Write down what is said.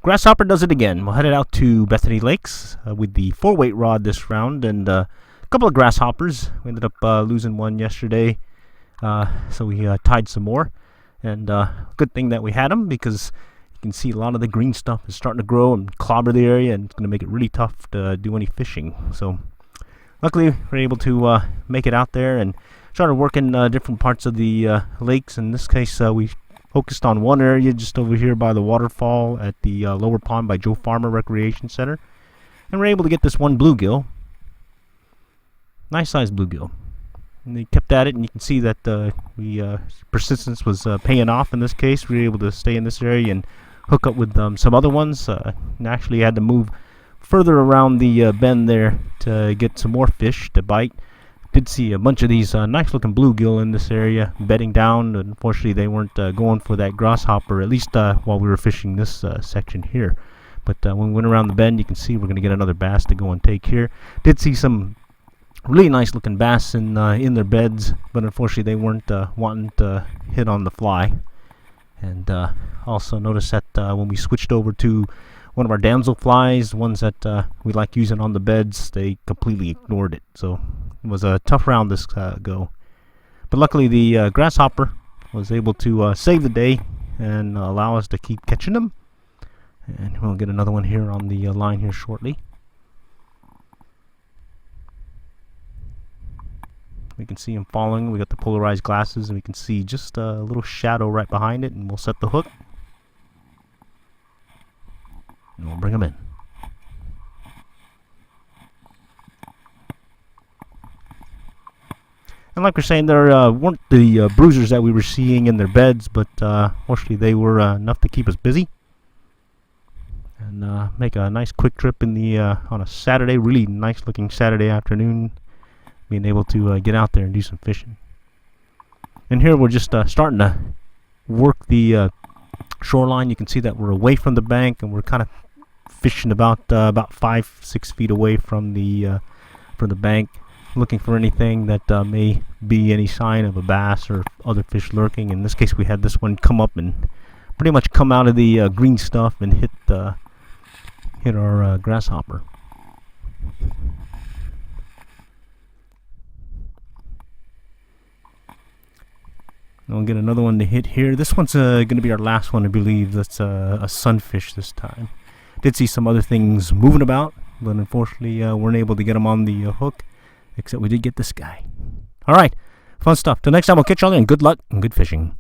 Grasshopper does it again. We'll head it out to Bethany Lakes with the 4-weight rod this round and a couple of grasshoppers. We ended up losing one yesterday, so we tied some more. And good thing that we had them, because you can see a lot of the green stuff is starting to grow and clobber the area, and it's going to make it really tough to do any fishing. So luckily we're able to make it out there and started working different parts of the lakes. In this case, we focused on one area just over here by the waterfall at the lower pond by Joe Farmer Recreation Center, and we're able to get this one bluegill, nice sized bluegill. And they kept at it, and you can see that persistence was paying off in this case. We were able to stay in this area and hook up with some other ones, and actually had to move further around the bend there to get some more fish to bite. Did see a bunch of these nice looking bluegill in this area bedding down. Unfortunately they weren't going for that grasshopper, at least while we were fishing this section here. But when we went around the bend, you can see we're going to get another bass to go and take here. Did see some really nice looking bass in their beds, but unfortunately they weren't wanting to hit on the fly. And also noticed that when we switched over to one of our damsel flies, ones that we like using on the beds, they completely ignored it. So it was a tough round this go. But luckily the grasshopper was able to save the day and allow us to keep catching them. And we'll get another one here on the line here shortly. We can see him falling. We got the polarized glasses, and we can see just a little shadow right behind it, and we'll set the hook. And we'll bring him in. And like we're saying, there weren't the bruisers that we were seeing in their beds, but fortunately they were enough to keep us busy. And make a nice quick trip in the on a Saturday, really nice looking Saturday afternoon, being able to get out there and do some fishing. And here we're just starting to work the shoreline. You can see that we're away from the bank, and we're kind of fishing about 5-6 feet away from the bank, looking for anything that may be any sign of a bass or other fish lurking. In this case, we had this one come up and pretty much come out of the green stuff and hit our grasshopper. And we'll get another one to hit here. This one's going to be our last one, I believe. That's a sunfish this time. Did see some other things moving about, but unfortunately weren't able to get them on the hook, except we did get this guy. All right, fun stuff. Till next time, we'll catch y'all there, and good luck and good fishing.